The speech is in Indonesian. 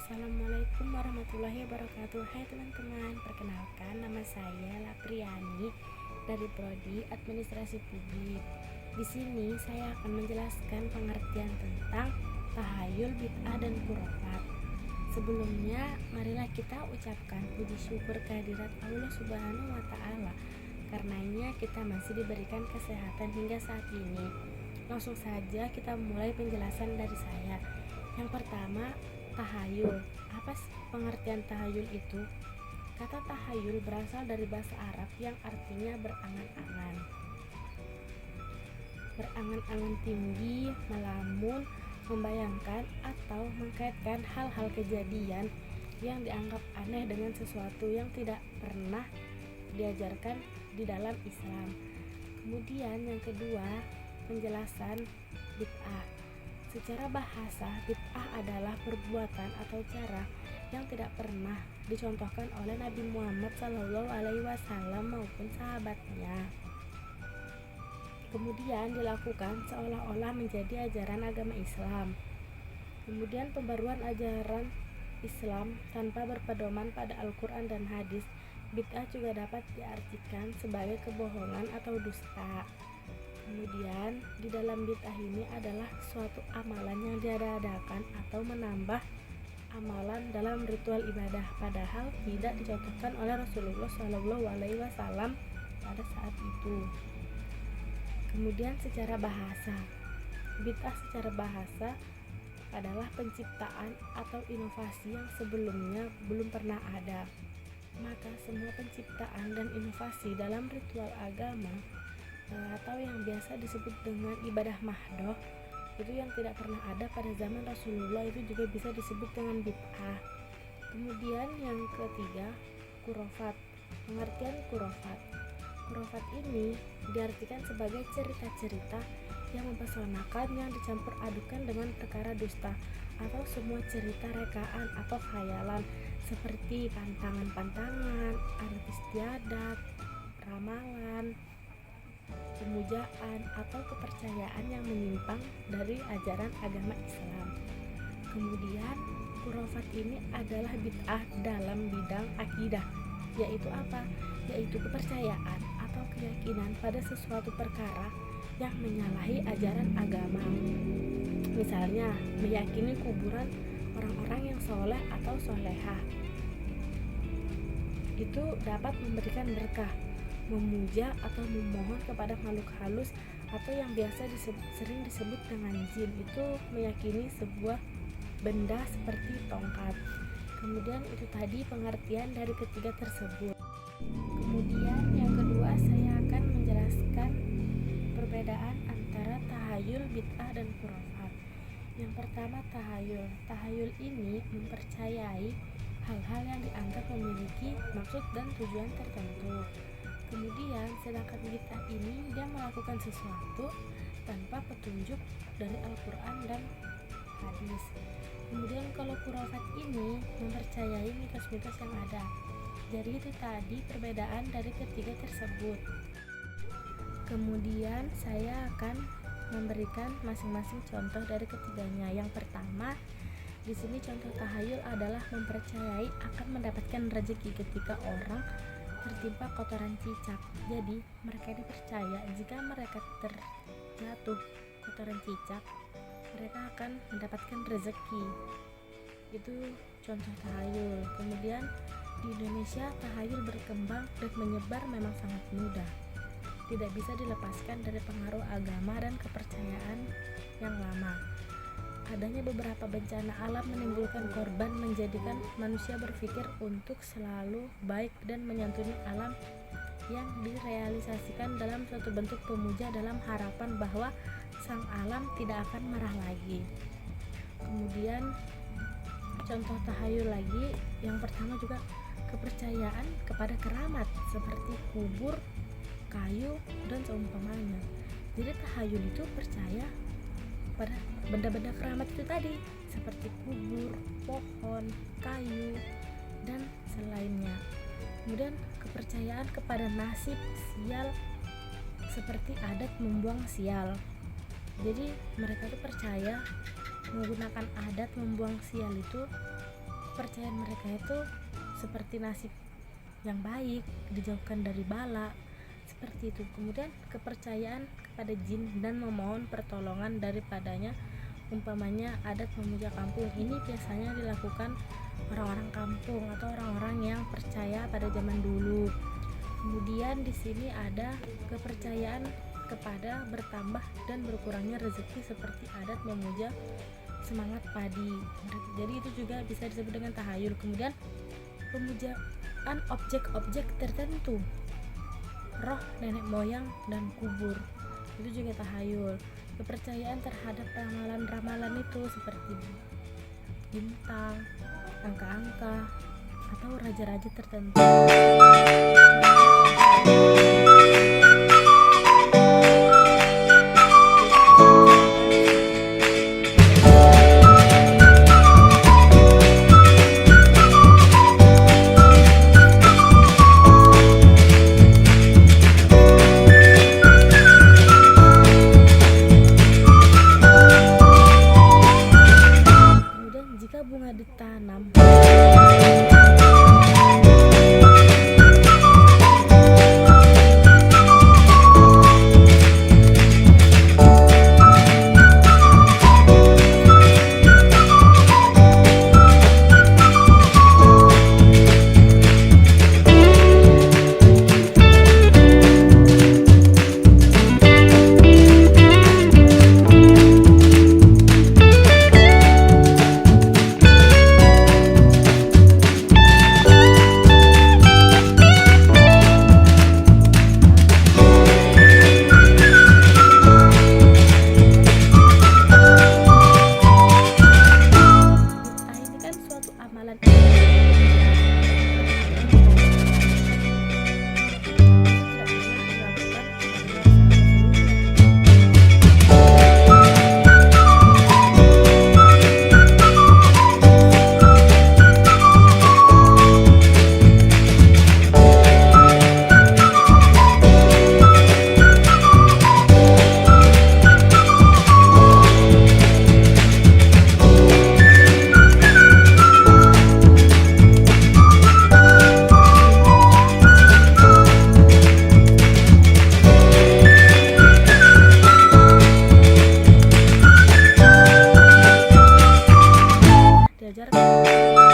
Assalamualaikum warahmatullahi wabarakatuh. Hai teman-teman, perkenalkan nama saya Lapriani dari Prodi Administrasi Publik. Di sini saya akan menjelaskan pengertian tentang tahayul, bid'ah, dan khurafat. Sebelumnya, marilah kita ucapkan puji syukur kehadirat Allah Subhanahu wa Ta'ala. Karenanya kita masih diberikan kesehatan hingga saat ini. Langsung saja kita mulai penjelasan dari saya. Yang pertama, tahayul. Apa sih pengertian tahayul itu? Kata tahayul berasal dari bahasa Arab yang artinya berangan-angan. Berangan-angan tinggi, melamun, membayangkan atau mengkaitkan hal-hal kejadian yang dianggap aneh dengan sesuatu yang tidak pernah diajarkan di dalam Islam. Kemudian yang kedua, penjelasan bid'ah. Secara bahasa, bid'ah adalah perbuatan atau cara yang tidak pernah dicontohkan oleh Nabi Muhammad SAW maupun sahabatnya. Kemudian dilakukan seolah-olah menjadi ajaran agama Islam. Kemudian pembaruan ajaran Islam tanpa berpedoman pada Al-Quran dan hadis. Bid'ah juga dapat diartikan sebagai kebohongan atau dusta. Kemudian di dalam bid'ah ini adalah suatu amalan yang diadakan atau menambah amalan dalam ritual ibadah, padahal tidak dicontohkan oleh Rasulullah SAW pada saat itu. Kemudian secara bahasa, bid'ah secara bahasa adalah penciptaan atau inovasi yang sebelumnya belum pernah ada. Maka semua penciptaan dan inovasi dalam ritual agama atau yang biasa disebut dengan ibadah mahdoh itu yang tidak pernah ada pada zaman Rasulullah itu juga bisa disebut dengan bid'ah. Kemudian yang ketiga, khurafat. Pengertian khurafat. Khurafat ini diartikan sebagai cerita-cerita yang mempesonakan yang dicampur adukan dengan perkara dusta atau semua cerita rekaan atau khayalan seperti pantangan-pantangan, arti istiadat, ramalan, pemujaan atau kepercayaan yang menyimpang dari ajaran agama Islam. Kemudian khurafat ini adalah bid'ah dalam bidang akidah, yaitu apa? Yaitu kepercayaan atau keyakinan pada sesuatu perkara yang menyalahi ajaran agama. Misalnya, meyakini kuburan orang-orang yang soleh atau solehah itu dapat memberikan berkah, memuja atau memohon kepada makhluk halus atau yang biasa sering disebut dengan jin, itu meyakini sebuah benda seperti tongkat. Kemudian itu tadi pengertian dari ketiga tersebut. Kemudian yang kedua, saya akan menjelaskan perbedaan antara tahayul, bid'ah, dan khurafat. Yang pertama, tahayul. Tahayul ini mempercayai hal-hal yang dianggap memiliki maksud dan tujuan tertentu. Kemudian sedangkan bid'ah ini dia melakukan sesuatu tanpa petunjuk dari Al-Quran dan hadis. Kemudian kalau khurafat ini mempercayai mitos-mitos yang ada. Jadi itu tadi perbedaan dari ketiga tersebut. Kemudian saya akan memberikan masing-masing contoh dari ketiganya. Yang pertama, di sini contoh tahayul adalah mempercayai akan mendapatkan rezeki ketika orang tertimpa kotoran cicak. Jadi mereka dipercaya jika mereka terjatuh kotoran cicak, mereka akan mendapatkan rezeki. Itu contoh tahayul. Kemudian di Indonesia tahayul berkembang dan menyebar memang sangat mudah, tidak bisa dilepaskan dari pengaruh agama dan kepercayaan yang lama. Adanya beberapa bencana alam menimbulkan korban, menjadikan manusia berpikir untuk selalu baik dan menyantuni alam yang direalisasikan dalam suatu bentuk pemuja dalam harapan bahwa sang alam tidak akan marah lagi. Kemudian contoh tahayul lagi, yang pertama juga kepercayaan kepada keramat seperti kubur, kayu, dan seumpamanya. Jadi tahayul itu percaya pada benda-benda keramat itu tadi, seperti kubur, pohon, kayu, dan selainnya. Kemudian kepercayaan kepada nasib sial seperti adat membuang sial. Jadi mereka tuh percaya menggunakan adat membuang sial itu kepercayaan mereka itu seperti nasib yang baik, dijauhkan dari bala, seperti itu. Kemudian kepercayaan kepada jin dan memohon pertolongan daripadanya, umpamanya adat memuja kampung. Ini biasanya dilakukan orang-orang kampung atau orang-orang yang percaya pada zaman dulu. Kemudian di sini ada kepercayaan kepada bertambah dan berkurangnya rezeki seperti adat memuja semangat padi. Jadi itu juga bisa disebut dengan tahayul. Kemudian pemujaan objek-objek tertentu, roh nenek moyang dan kubur, itu juga tahayul. Kepercayaan terhadap ramalan-ramalan itu seperti bintang, angka-angka, atau raja-raja tertentu. Kemudian jika bunga ditanam ini kan suatu amalan diajarkan